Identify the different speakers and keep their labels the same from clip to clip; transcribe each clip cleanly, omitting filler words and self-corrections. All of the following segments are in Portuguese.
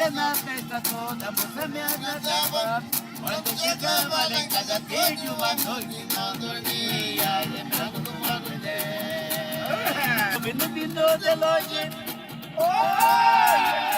Speaker 1: ia na festa toda, a moça me agradava. Quando chegava lá em casa, desde uma noite não dormia, lembrando do modo dela. Vindo de longe. Oh!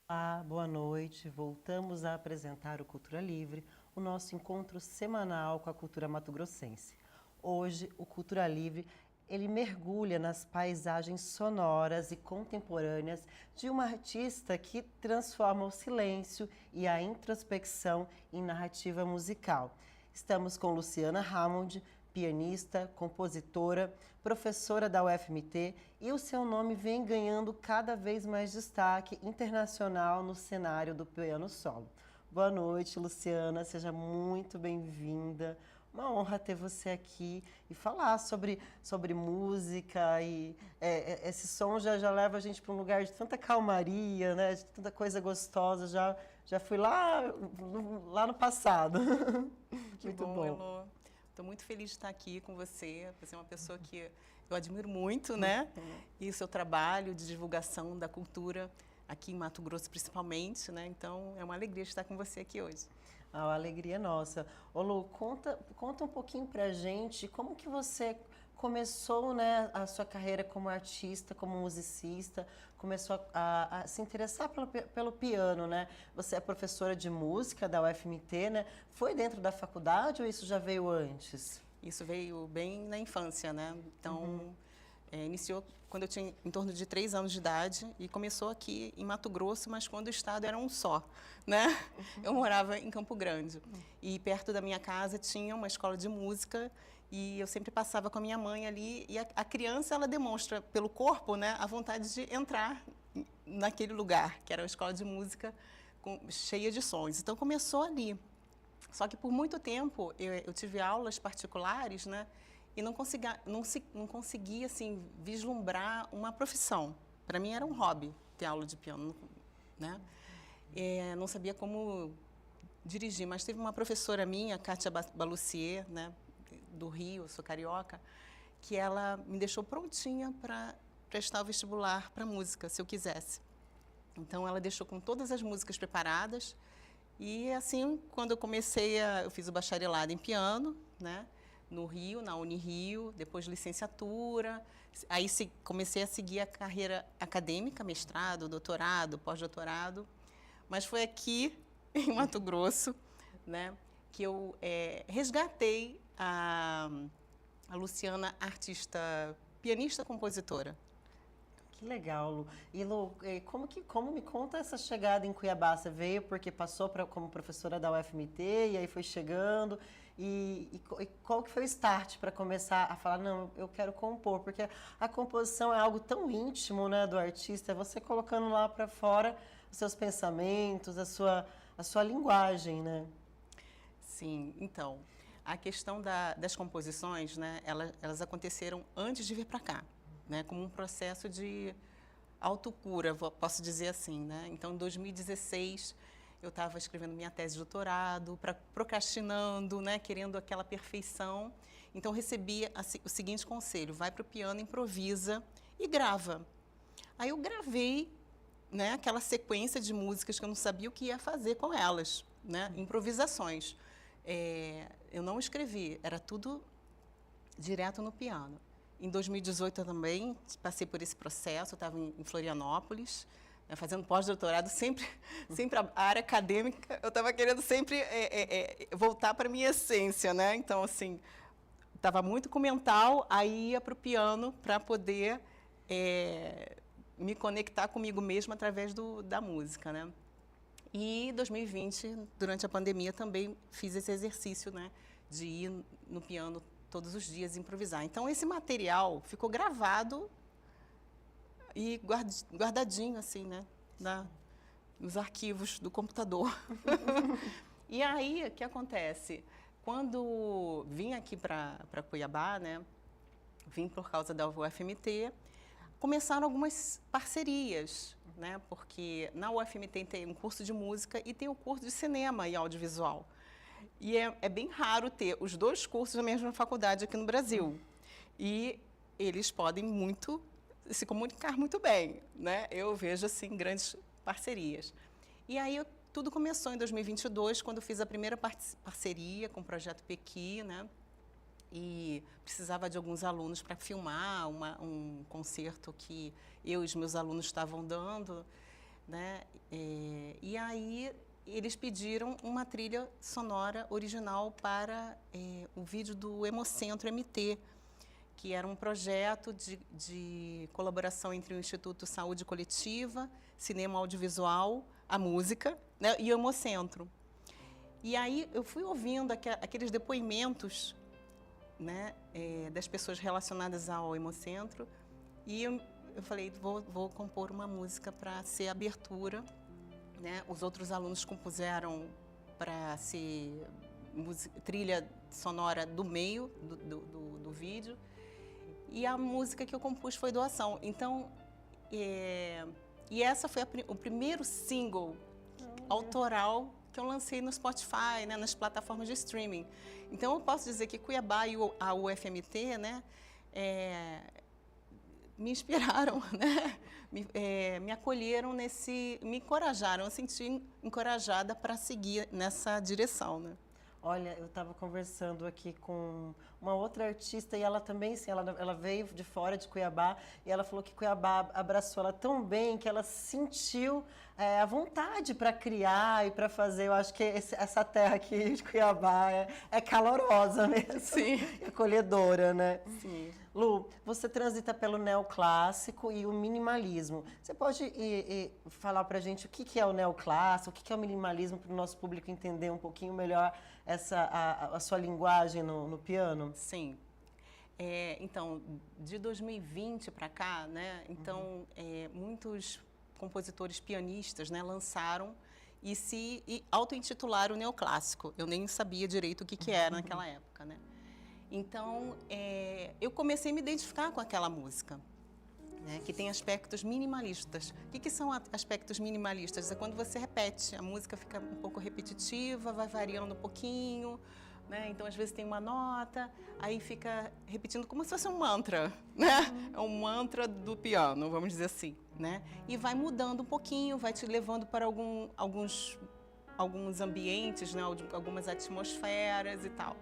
Speaker 2: Olá, boa noite. Voltamos a apresentar o Cultura Livre, o nosso encontro semanal com a cultura mato-grossense. Hoje, o Cultura Livre, ele mergulha nas paisagens sonoras e contemporâneas de uma artista que transforma o silêncio e a introspecção em narrativa musical. Estamos com Luciana Hammond, pianista, compositora, professora da UFMT, e o seu nome vem ganhando cada vez mais destaque internacional no cenário do piano solo. Boa noite, Luciana, seja muito bem-vinda. Uma honra ter você aqui e falar sobre música e esse som já leva a gente para um lugar de tanta calmaria, né? De tanta coisa gostosa. Já fui lá no passado.
Speaker 3: Que muito bom, Elô. Estou muito feliz de estar aqui com você. Você é uma pessoa que eu admiro muito, né? E o seu trabalho de divulgação da cultura aqui em Mato Grosso, principalmente, né? Então, é uma alegria estar com você aqui hoje.
Speaker 2: A alegria é nossa. Ô Lu, conta um pouquinho pra gente como que você começou, né, a sua carreira como artista, como musicista, começou a se interessar pelo piano, né? Você é professora de música da UFMT, né? Foi dentro da faculdade ou isso já veio antes?
Speaker 3: Isso veio bem na infância, né? Então, iniciou quando eu tinha em torno de 3 anos de idade e começou aqui em Mato Grosso, mas quando o estado era um só, né? Eu morava em Campo Grande e perto da minha casa tinha uma escola de música e eu sempre passava com a minha mãe ali e a criança, ela demonstra pelo corpo, né, a vontade de entrar naquele lugar, que era a escola de música cheia de sons. Então, começou ali. Só que por muito tempo eu tive aulas particulares, né? E não conseguia assim, vislumbrar uma profissão. Para mim era um hobby ter aula de piano, né? Não sabia como dirigir, mas teve uma professora minha, Kátia Balussier, né, do Rio, eu sou carioca, que ela me deixou prontinha para prestar o vestibular para música, se eu quisesse. Então, ela deixou com todas as músicas preparadas. E assim, quando eu fiz o bacharelado em piano, né, no Rio, na Unirio, depois licenciatura. Aí comecei a seguir a carreira acadêmica, mestrado, doutorado, pós-doutorado. Mas foi aqui, em Mato Grosso, né, que eu resgatei a Luciana, artista, pianista, compositora.
Speaker 2: Que legal, Lu. E Lu, como me conta essa chegada em Cuiabá? Você veio porque passou como professora da UFMT e aí foi chegando. E qual que foi o start para começar a falar, não, eu quero compor? Porque a composição é algo tão íntimo, né, do artista, é você colocando lá para fora os seus pensamentos, a sua linguagem, né?
Speaker 3: Sim, então, a questão das composições, né, elas aconteceram antes de vir para cá, né, como um processo de autocura, posso dizer assim, né? Então, em 2016, eu estava escrevendo minha tese de doutorado, procrastinando, né, querendo aquela perfeição. Então, recebi o seguinte conselho: vai para o piano, improvisa e grava. Aí eu gravei, né, aquela sequência de músicas que eu não sabia o que ia fazer com elas, né, improvisações. Eu não escrevi, era tudo direto no piano. Em 2018 eu também passei por esse processo, eu estava em Florianópolis, né, fazendo pós-doutorado, sempre a área acadêmica, eu estava querendo sempre voltar para a minha essência, né? Então, assim, estava muito com o mental, aí ia para o piano para poder me conectar comigo mesma através da música, né? E em 2020, durante a pandemia, também fiz esse exercício, né, de ir no piano todos os dias improvisar. Então, esse material ficou gravado e guardadinho, assim, né, nos arquivos do computador. E aí, o que acontece? Quando vim aqui para Cuiabá, né, vim por causa da UFMT, começaram algumas parcerias, né, porque na UFMT tem um curso de música e tem o curso de cinema e audiovisual. E é bem raro ter os dois cursos na mesma faculdade aqui no Brasil. E eles podem se comunicar muito bem, né? Eu vejo, assim, grandes parcerias. E aí, tudo começou em 2022, quando eu fiz a primeira parceria com o Projeto Pequi, né? E precisava de alguns alunos para filmar um concerto que eu e os meus alunos estavam dando, né? E aí eles pediram uma trilha sonora original para o vídeo do Hemocentro MT, que era um projeto de colaboração entre o Instituto Saúde Coletiva, Cinema Audiovisual, a Música, né, e o Hemocentro. E aí eu fui ouvindo aqueles depoimentos, né, das pessoas relacionadas ao Hemocentro, e eu falei, vou compor uma música para ser abertura, né? Os outros alunos compuseram para ser trilha sonora do meio do vídeo, e a música que eu compus foi doação. Então, e essa foi o primeiro single autoral que eu lancei no Spotify, né, nas plataformas de streaming. Então, eu posso dizer que Cuiabá e a UFMT, né, me inspiraram, né, me acolheram me encorajaram, eu senti encorajada para seguir nessa direção, né.
Speaker 2: Olha, eu estava conversando aqui com uma outra artista e ela também, assim, ela veio de fora de Cuiabá e ela falou que Cuiabá abraçou ela tão bem que ela sentiu a vontade para criar e para fazer. Eu acho que essa terra aqui de Cuiabá é calorosa mesmo.
Speaker 3: Sim.
Speaker 2: E acolhedora, né?
Speaker 3: Sim.
Speaker 2: Lu, você transita pelo neoclássico e o minimalismo. Você pode falar para a gente o que é o neoclássico, o que é o minimalismo, para o nosso público entender um pouquinho melhor a sua linguagem no piano?
Speaker 3: Sim. Então, de 2020 para cá, né? Então, muitos compositores pianistas, né, lançaram e auto-intitularam o neoclássico. Eu nem sabia direito o que era naquela época, né? Então, eu comecei a me identificar com aquela música, né, que tem aspectos minimalistas. O que são aspectos minimalistas? É quando você repete, a música fica um pouco repetitiva, vai variando um pouquinho, né? Então, às vezes tem uma nota, aí fica repetindo como se fosse um mantra, né? É um mantra do piano, vamos dizer assim, né? E vai mudando um pouquinho, vai te levando para alguns ambientes, né? Algumas atmosferas e tal.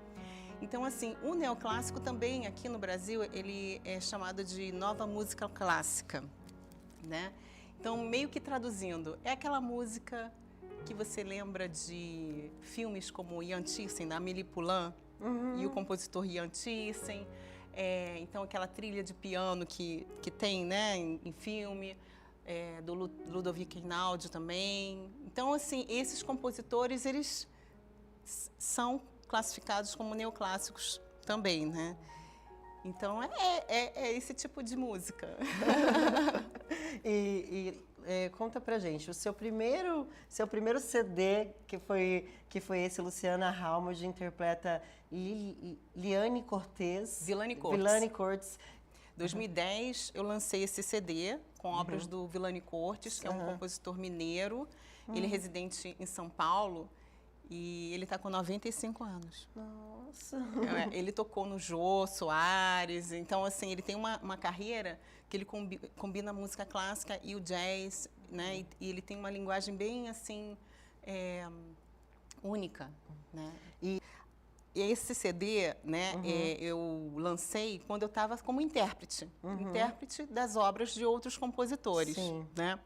Speaker 3: Então, assim, o neoclássico também, aqui no Brasil, ele é chamado de nova música clássica, né? Então, meio que traduzindo, é aquela música que você lembra de filmes como Ian Thyssen, da Amélie Poulain, e o compositor Ian Thyssen. Então, aquela trilha de piano que tem, né, em filme, do Ludovico Einaudi também. Então, assim, esses compositores, eles são classificados como neoclássicos também, né? Então, é esse tipo de música.
Speaker 2: Conta pra gente, o seu primeiro CD, que foi esse, Luciana Halmod interpreta Liane Cortez.
Speaker 3: Vilani
Speaker 2: Cortes.
Speaker 3: 2010, eu lancei esse CD com obras do Vilani Cortes, que é um compositor mineiro. Ele é residente em São Paulo. E ele está com 95 anos.
Speaker 2: Nossa!
Speaker 3: Ele tocou no Jô Soares. Então, assim, ele tem uma carreira que ele combina a música clássica e o jazz, né? E ele tem uma linguagem bem, assim, única, né? E esse CD, né, eu lancei quando eu estava como intérprete. Intérprete das obras de outros compositores, né?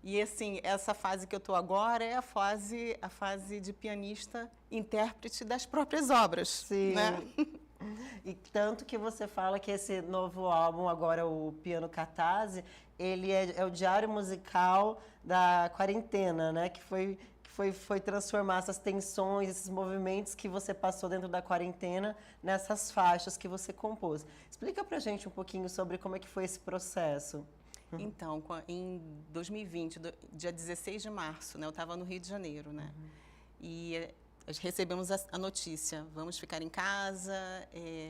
Speaker 3: E, assim, essa fase que eu estou agora é a fase de pianista intérprete das próprias obras.
Speaker 2: Sim.
Speaker 3: Né?
Speaker 2: E tanto que você fala que esse novo álbum, agora o Piano Catarse, ele é o diário musical da quarentena, né? Que foi transformar essas tensões, esses movimentos que você passou dentro da quarentena nessas faixas que você compôs. Explica pra gente um pouquinho sobre como é que foi esse processo.
Speaker 3: Então, em 2020, dia 16 de março, né, eu estava no Rio de Janeiro, né? E recebemos a notícia, vamos ficar em casa,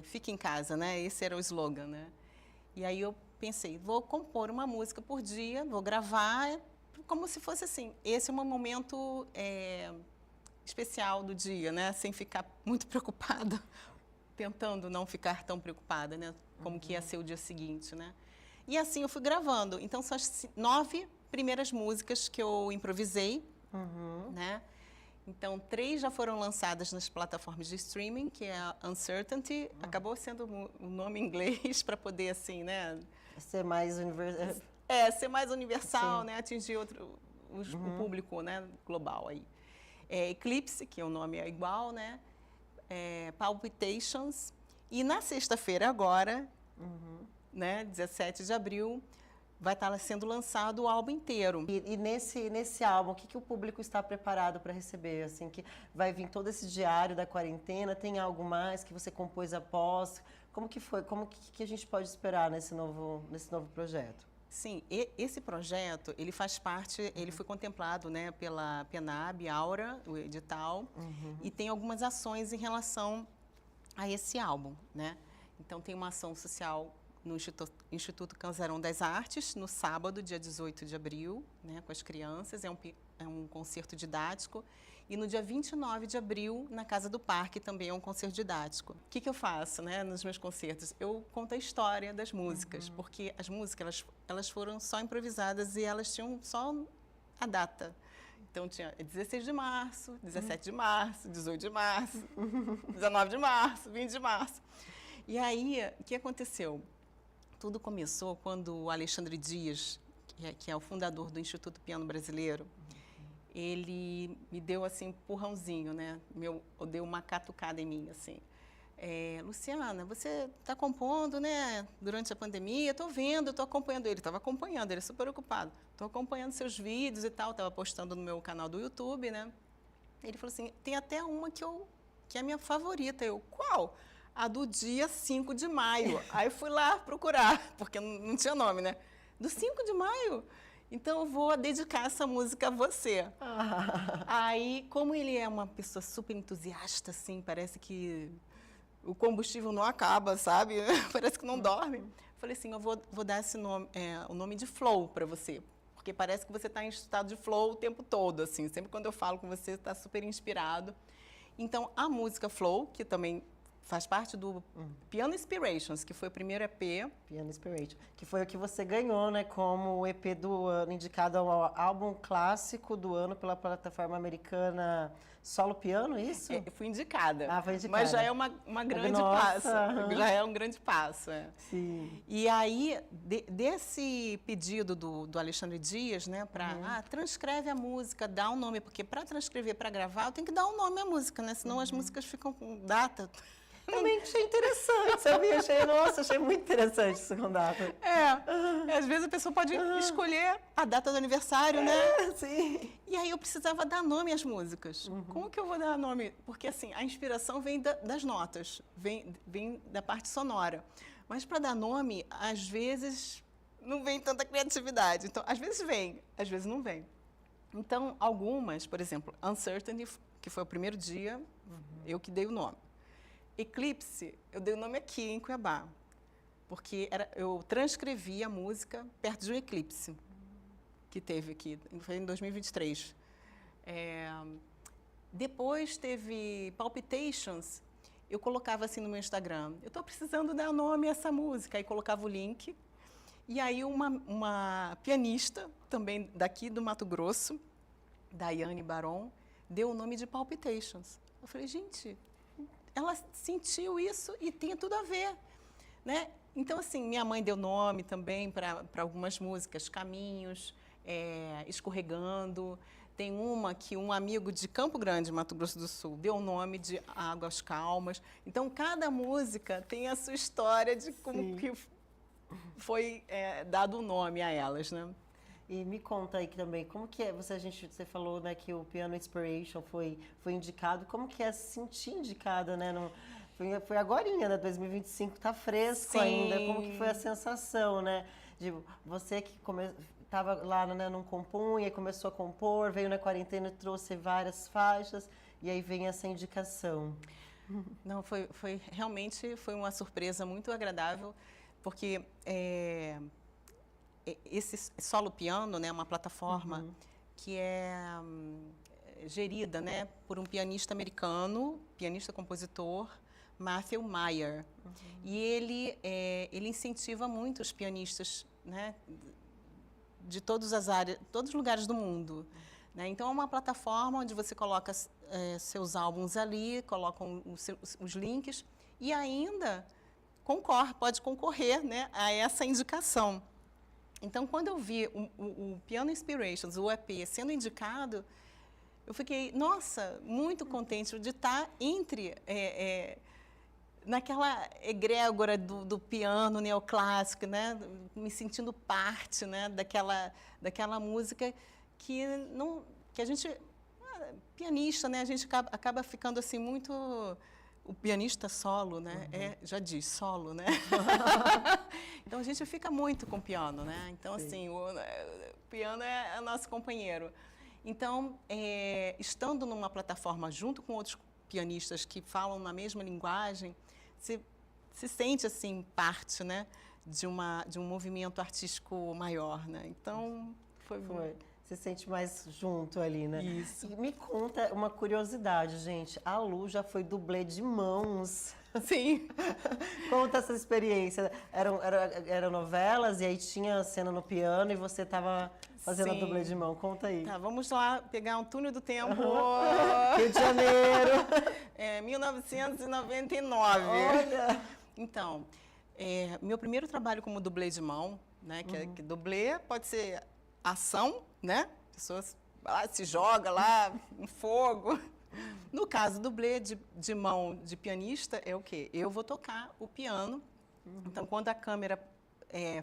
Speaker 3: fique em casa, né? Esse era o slogan, né? E aí eu pensei, vou compor uma música por dia, vou gravar, como se fosse assim, esse é um momento especial do dia, né? Sem ficar muito preocupada, tentando não ficar tão preocupada, né? Como que ia ser o dia seguinte, né? E assim eu fui gravando. Então, são as 9 primeiras músicas que eu improvisei, né? Então, 3 já foram lançadas nas plataformas de streaming, que é a Uncertainty. Acabou sendo o nome em inglês para poder, assim, né?
Speaker 2: Ser mais universal.
Speaker 3: Ser mais universal, né? Atingir o público, né? Global aí. Eclipse, que o nome é igual, né? Palpitations. E na sexta-feira agora... né, 17 de abril, vai estar sendo lançado o álbum inteiro.
Speaker 2: E nesse álbum, o que o público está preparado para receber? Assim, que vai vir todo esse diário da quarentena, tem algo mais que você compôs após? Como que foi? Como que a gente pode esperar nesse novo projeto?
Speaker 3: Sim, esse projeto, ele faz parte, ele foi contemplado, né, pela PENAB, Aura, o edital, e tem algumas ações em relação a esse álbum, né? Então, tem uma ação social no Instituto Canzarão das Artes, no sábado, dia 18 de abril, né, com as crianças, é um concerto didático. E no dia 29 de abril, na Casa do Parque, também é um concerto didático. O que eu faço, né, nos meus concertos? Eu conto a história das músicas, porque as músicas elas foram só improvisadas e elas tinham só a data. Então tinha 16 de março, 17 de março, 18 de março, 19 de março, 20 de março. E aí, o que aconteceu? Tudo começou quando o Alexandre Dias, que é o fundador do Instituto Piano Brasileiro, ele me deu assim um empurrãozinho, né? Deu uma catucada em mim, assim. Luciana, você está compondo, né? Durante a pandemia, estou vendo, estou acompanhando. Ele estava acompanhando, ele é super ocupado. Estou acompanhando seus vídeos e tal, estava postando no meu canal do YouTube, né? Ele falou assim, tem até uma que é a minha favorita. Eu, qual? A do dia 5 de maio. Aí fui lá procurar, porque não tinha nome, né? Do 5 de maio? Então, eu vou dedicar essa música a você. Aí, como ele é uma pessoa super entusiasta, assim, parece que o combustível não acaba, sabe? Parece que não dorme. Falei assim, eu vou dar esse nome, o nome de Flow para você. Porque parece que você está em estado de flow o tempo todo, assim. Sempre quando eu falo com você, está super inspirado. Então, a música Flow, que também faz parte do Piano Inspirations, que foi o primeiro EP.
Speaker 2: Piano Inspiration, que foi o que você ganhou, né, como o EP do ano, indicado ao álbum clássico do ano pela plataforma americana Solo Piano, isso?
Speaker 3: Fui indicada.
Speaker 2: Ah, foi indicada.
Speaker 3: Mas já é uma grande passo. Já é um grande passo.
Speaker 2: Sim.
Speaker 3: E aí, desse pedido do Alexandre Dias, né, para transcreve a música, dá um nome, porque para transcrever, para gravar, eu tenho que dar um nome à música, né? Senão as músicas ficam com data.
Speaker 2: Também achei interessante, sabia? Achei muito interessante isso com data.
Speaker 3: Às vezes a pessoa pode escolher a data do aniversário, né?
Speaker 2: Sim.
Speaker 3: E aí eu precisava dar nome às músicas. Como que eu vou dar nome? Porque assim, a inspiração vem das notas, vem da parte sonora. Mas para dar nome, às vezes não vem tanta criatividade. Então, às vezes vem, às vezes não vem. Então, algumas, por exemplo, Uncertainty, que foi o primeiro dia, eu que dei o nome. Eclipse, eu dei o nome aqui em Cuiabá, porque eu transcrevi a música perto de um eclipse que teve aqui, foi em 2023. Depois teve Palpitations, eu colocava assim no meu Instagram, eu estou precisando dar nome a essa música, aí colocava o link, e aí uma pianista, também daqui do Mato Grosso, Daiane Baron, deu o nome de Palpitations. Eu falei, gente, ela sentiu isso e tem tudo a ver, né? Então, assim, minha mãe deu nome também para algumas músicas, Caminhos, Escorregando. Tem uma que um amigo de Campo Grande, Mato Grosso do Sul, deu o nome de Águas Calmas. Então, cada música tem a sua história de como que foi dado o nome a elas, né?
Speaker 2: E me conta aí também, como que é, você falou, né, que o Piano Inspiration foi indicado, como que é se sentir indicada, né? Foi agorinha, né, 2025, tá fresco ainda, como que foi a sensação, né? De você que estava lá, né, não compunha, começou a compor, veio na quarentena, trouxe várias faixas, e aí vem essa indicação.
Speaker 3: Não, realmente foi uma surpresa muito agradável, porque esse Solo Piano, né, uma plataforma que é gerida, né, por um pianista americano, pianista-compositor, Matthew Meyer. E ele incentiva muito os pianistas, né, de todas as áreas, todos os lugares do mundo. Né? Então, é uma plataforma onde você coloca seus álbuns ali, coloca os links e ainda pode concorrer, né, a essa indicação. Então, quando eu vi o Piano Inspirations, o EP, sendo indicado, eu fiquei, nossa, muito contente de estar naquela egrégora do piano neoclássico, né? Me sentindo parte, né? daquela música que a gente, pianista, né? A gente acaba ficando assim muito... O pianista solo, né? Já diz, solo, né? Então, a gente fica muito com o piano, né? Então, assim, o piano é nosso companheiro. Então, estando numa plataforma junto com outros pianistas que falam na mesma linguagem, se sente, assim, parte, né? De um movimento artístico maior, né? Então, foi.
Speaker 2: Se sente mais junto ali, né?
Speaker 3: Isso.
Speaker 2: E me conta uma curiosidade, gente. A Lu já foi dublê de Mãos.
Speaker 3: Sim.
Speaker 2: Conta essa experiência. Eram novelas e aí tinha cena no piano e você estava fazendo a
Speaker 3: Sim.
Speaker 2: dublê de mão. Conta aí.
Speaker 3: Tá, vamos lá pegar um túnel do tempo.
Speaker 2: Rio de Janeiro.
Speaker 3: 1999.
Speaker 2: Olha!
Speaker 3: Então, meu primeiro trabalho como dublê de mão, né? Que dublê pode ser ação, né? Pessoas se joga lá no fogo. No caso, dublê de mão de pianista é o quê? Eu vou tocar o piano. Então, quando a câmera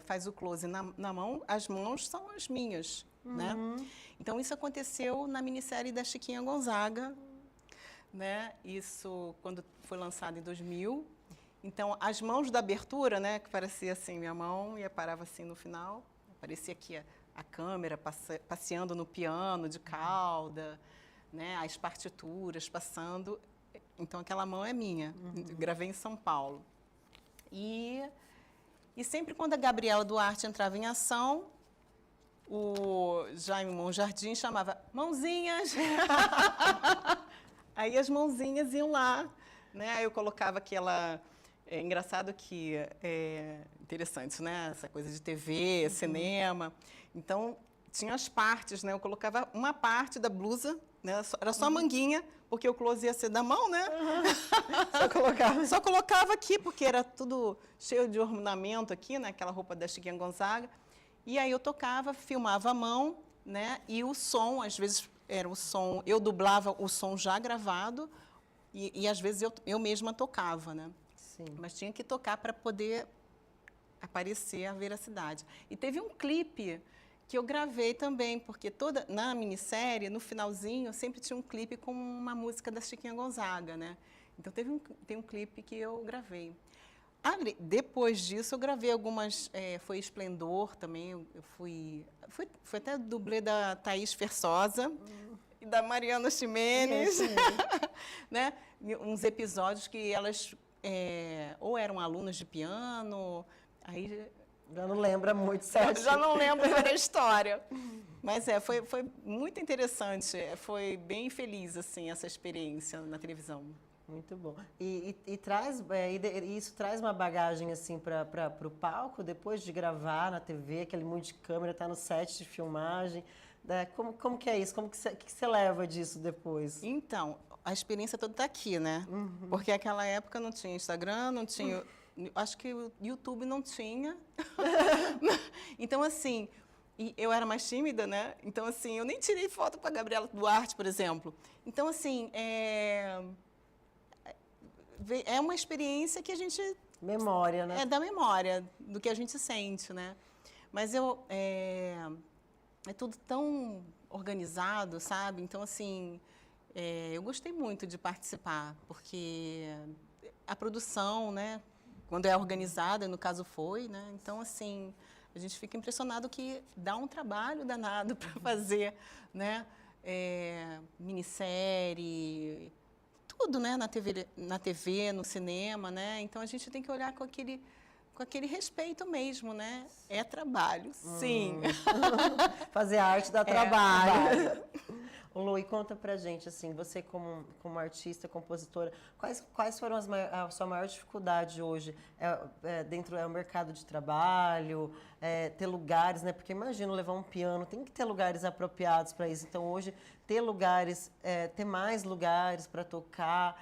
Speaker 3: faz o close na mão, as mãos são as minhas, né? Então, isso aconteceu na minissérie da Chiquinha Gonzaga, né? Isso quando foi lançado em 2000. Então, as mãos da abertura, né? Que parecia assim, minha mão e parava assim no final. Parecia que a câmera passeando no piano de cauda, né? As partituras passando. Então, aquela mão é minha. Gravei em São Paulo. E sempre quando a Gabriela Duarte entrava em ação, o Jaime Monjardim chamava mãozinhas. Aí as mãozinhas iam lá, né? Aí eu colocava aquela... É engraçado que é interessante, né? Essa coisa de TV, cinema. Então, tinha as partes, né? Eu colocava uma parte da blusa, né? Era só a manguinha, porque o close ia ser da mão, né? Só colocava aqui, porque era tudo cheio de ornamento aqui, né? Aquela roupa da Chiquinha Gonzaga. E aí eu tocava, filmava a mão, né? E o som, às vezes era o som, eu dublava o som já gravado e às vezes eu mesma tocava, né?
Speaker 2: Sim.
Speaker 3: Mas tinha que tocar para poder aparecer a veracidade. E teve um clipe que eu gravei também, porque na minissérie, no finalzinho, sempre tinha um clipe com uma música da Chiquinha Gonzaga, né? Então tem um clipe que eu gravei. Depois disso, eu gravei algumas... foi Esplendor também, eu fui até dublê da Thaís Fersosa e da Mariana Ximenes, né? Uns episódios que elas ou eram alunas de piano, aí...
Speaker 2: Já não lembra muito certo.
Speaker 3: Já não lembro da história. Mas foi muito interessante, foi bem feliz assim, essa experiência na televisão.
Speaker 2: Muito bom. E isso traz uma bagagem assim para o palco, depois de gravar na TV, aquele monte de câmera, tá no set de filmagem. Né? Como que é isso? Que você leva disso depois?
Speaker 3: Então, a experiência toda está aqui, né? Porque naquela época não tinha Instagram, não tinha... Acho que o YouTube não tinha. Então, assim... E eu era mais tímida, né? Então, assim, eu nem tirei foto para a Gabriela Duarte, por exemplo. Então, assim, é uma experiência que a gente...
Speaker 2: Memória, né?
Speaker 3: É da memória, do que a gente sente, né? Mas é tudo tão organizado, sabe? Então, assim, eu gostei muito de participar, porque a produção, né? Quando é organizada, no caso foi, né? Então, assim, a gente fica impressionado que dá um trabalho danado para fazer, né? Minissérie, tudo, né? Na TV, no cinema, né? Então, a gente tem que olhar com aquele respeito mesmo, né? É trabalho, sim.
Speaker 2: Fazer arte dá trabalho. Lu, e conta pra gente, assim, você como artista, compositora, quais foram a sua maior dificuldade hoje? Dentro do mercado de trabalho, ter lugares, né? Porque imagino levar um piano, tem que ter lugares apropriados para isso. Então, hoje, ter mais lugares para tocar.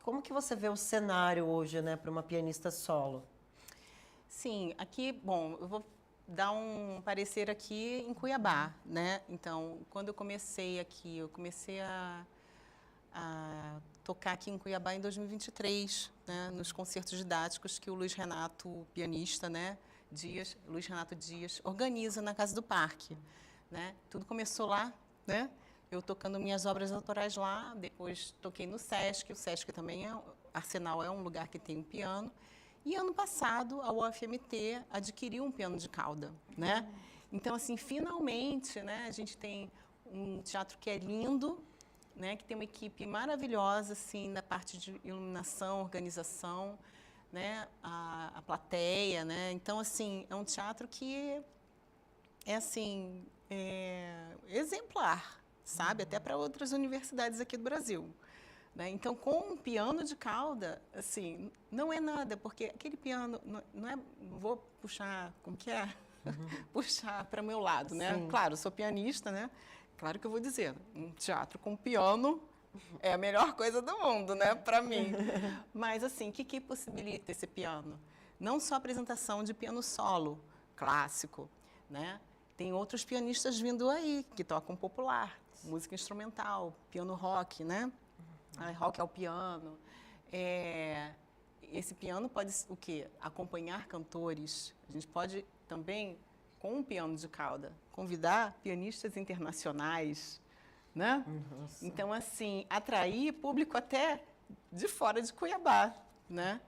Speaker 2: Como que você vê o cenário hoje, né, para uma pianista solo?
Speaker 3: Sim, aqui, bom, eu vou dar um parecer aqui em Cuiabá, né? Então, quando eu comecei aqui, eu comecei a tocar aqui em Cuiabá em 2023, né? Nos concertos didáticos que o Luiz Renato, pianista, né? Luiz Renato Dias, organiza na Casa do Parque, né? Tudo começou lá, né? Eu tocando minhas obras autorais lá, depois toquei no Sesc, o Sesc também Arsenal é um lugar que tem um piano. E ano passado, a UFMT adquiriu um piano de cauda, né? Então, assim, finalmente, né, a gente tem um teatro que é lindo, né, que tem uma equipe maravilhosa, assim, na parte de iluminação, organização, né, a plateia, né? Então, assim, é um teatro que é, assim, exemplar, sabe? Até para outras universidades aqui do Brasil, né? Então, com um piano de cauda, assim, não é nada, porque aquele piano não é... Vou puxar, como que é? Puxar para o meu lado, né?
Speaker 2: Sim.
Speaker 3: Claro, sou pianista, né? Claro que eu vou dizer, um teatro com piano é a melhor coisa do mundo, né? Para mim. Mas, assim, o que possibilita esse piano? Não só a apresentação de piano solo, clássico, né? Tem outros pianistas vindo aí, que tocam popular, música instrumental, piano rock, né? Rock ao piano. Esse piano pode, o quê? Acompanhar cantores. A gente pode também, com um piano de cauda, convidar pianistas internacionais, né?
Speaker 2: Nossa.
Speaker 3: Então, assim, atrair público até de fora de Cuiabá, né?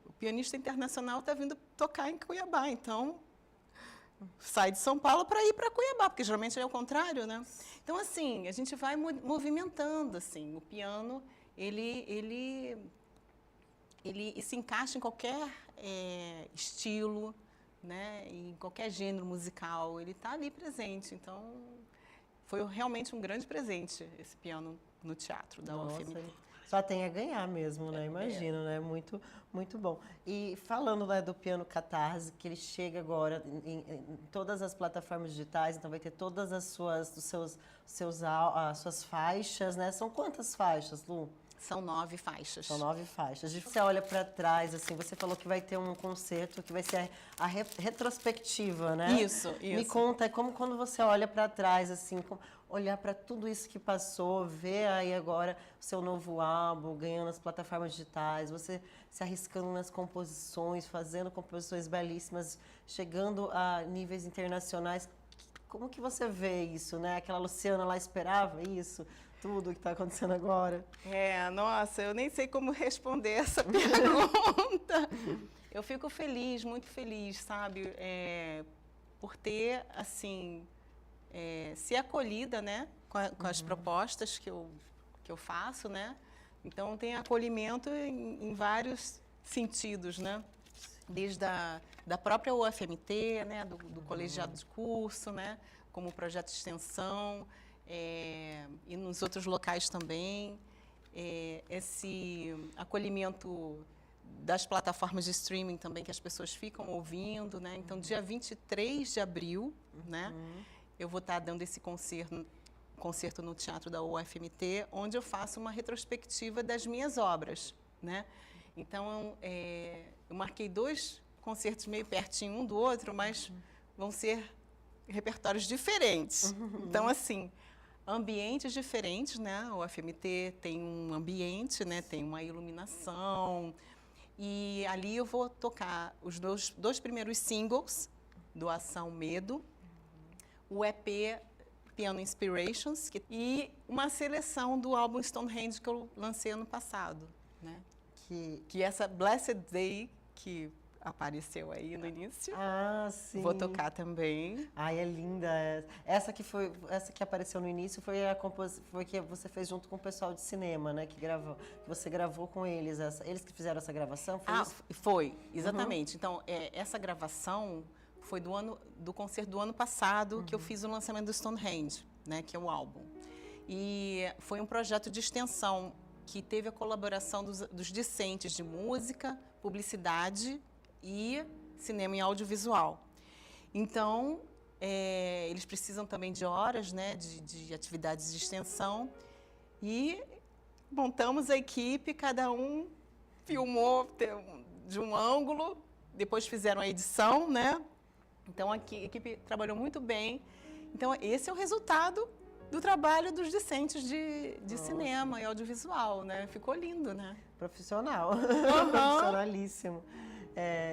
Speaker 3: O pianista internacional está vindo tocar em Cuiabá, então sai de São Paulo para ir para Cuiabá, porque geralmente é o contrário, né? Então, assim, a gente vai movimentando, assim, o piano, ele se encaixa em qualquer estilo, né? Em qualquer gênero musical, ele está ali presente. Então, foi realmente um grande presente esse piano no teatro da UFMT.
Speaker 2: Só tem a ganhar mesmo, né? Imagino, né? Muito, muito bom. E falando, né, do Piano Catarse, que ele chega agora em todas as plataformas digitais, então vai ter todas as suas faixas, né? São quantas faixas, Lu?
Speaker 3: São 9 faixas.
Speaker 2: São 9 faixas. Você olha para trás, assim, você falou que vai ter um concerto que vai ser a retrospectiva, né?
Speaker 3: Isso.
Speaker 2: Me conta, como quando você olha para trás, assim, olhar para tudo isso que passou, ver aí agora o seu novo álbum, ganhando as plataformas digitais, você se arriscando nas composições, fazendo composições belíssimas, chegando a níveis internacionais. Como que você vê isso, né? Aquela Luciana lá esperava isso? Tudo que está acontecendo agora?
Speaker 3: Nossa, eu nem sei como responder essa pergunta. Eu fico feliz, muito feliz, sabe? Por ter, assim, ser acolhida, né? Com as propostas que eu faço, né? Então, tem acolhimento em vários sentidos, né? Desde da própria UFMT, né? Do colegiado de curso, né? Como projeto de extensão, e nos outros locais também. Esse acolhimento das plataformas de streaming também, que as pessoas ficam ouvindo, né? Então, dia 23 de abril, né? Eu vou estar dando esse concerto no Teatro da UFMT, onde eu faço uma retrospectiva das minhas obras, né? Então, eu marquei 2 concertos meio pertinho um do outro, mas vão ser repertórios diferentes. Então, assim, ambientes diferentes, né? O UFMT tem um ambiente, né? Tem uma iluminação. E ali eu vou tocar os 2 primeiros singles do Ação Medo, o EP Piano Inspirations e uma seleção do álbum Stonehenge que eu lancei ano passado, né? Que essa Blessed Day que apareceu aí no início.
Speaker 2: Sim.
Speaker 3: Vou tocar também.
Speaker 2: Ai, é linda. Essa que apareceu no início foi que você fez junto com o pessoal de cinema, né? Que você gravou com eles. Eles que fizeram essa gravação? Foi isso?
Speaker 3: Foi, exatamente. Então, essa gravação foi do concerto do ano passado, que eu fiz o lançamento do Stonehenge, né? Que é o álbum. E foi um projeto de extensão que teve a colaboração dos discentes de música, publicidade e cinema e audiovisual. Então, eles precisam também de horas, né, de atividades de extensão. E montamos a equipe, cada um filmou de um ângulo, depois fizeram a edição, né? Então, a equipe trabalhou muito bem. Então, esse é o resultado do trabalho dos discentes de cinema e audiovisual, né? Ficou lindo, né?
Speaker 2: Profissional. Profissionalíssimo.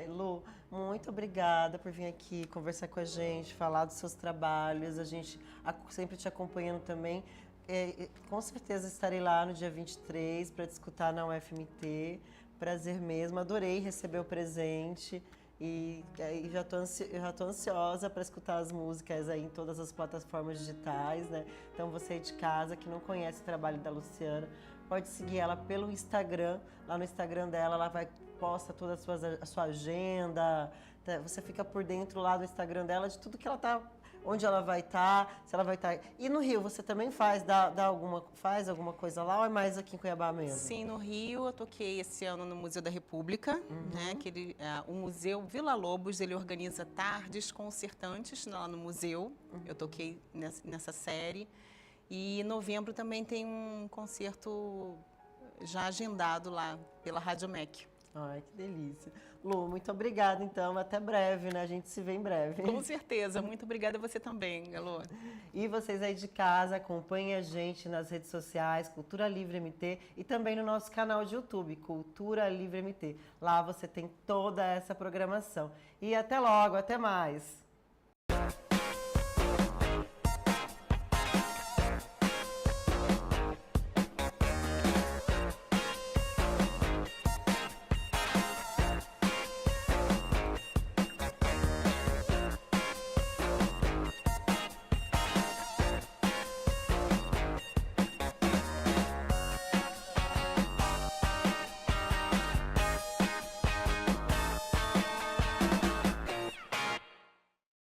Speaker 2: Lu, muito obrigada por vir aqui conversar com a gente, falar dos seus trabalhos. A gente sempre te acompanhando também. Com certeza estarei lá no dia 23 para te escutar na UFMT. Prazer mesmo, adorei receber o presente. E já tô ansiosa para escutar as músicas aí em todas as plataformas digitais, né? Então você aí de casa que não conhece o trabalho da Luciana, pode seguir ela pelo Instagram. Lá no Instagram dela, ela posta toda a sua agenda. Você fica por dentro lá do Instagram dela de tudo que ela tá onde ela vai estar, se ela vai estar... E no Rio, você também faz alguma coisa lá ou é mais aqui em Cuiabá mesmo?
Speaker 3: Sim, no Rio eu toquei esse ano no Museu da República, né? O Museu Vila Lobos, ele organiza tardes concertantes lá no museu. Eu toquei nessa série. E em novembro também tem um concerto já agendado lá pela Rádio MEC.
Speaker 2: Ai, que delícia. Lu, muito obrigada, então. Até breve, né? A gente se vê em breve.
Speaker 3: Com certeza. Muito obrigada a você também, Elô.
Speaker 2: E vocês aí de casa, acompanhem a gente nas redes sociais, Cultura Livre MT, e também no nosso canal de YouTube, Cultura Livre MT. Lá você tem toda essa programação. E até logo, até mais!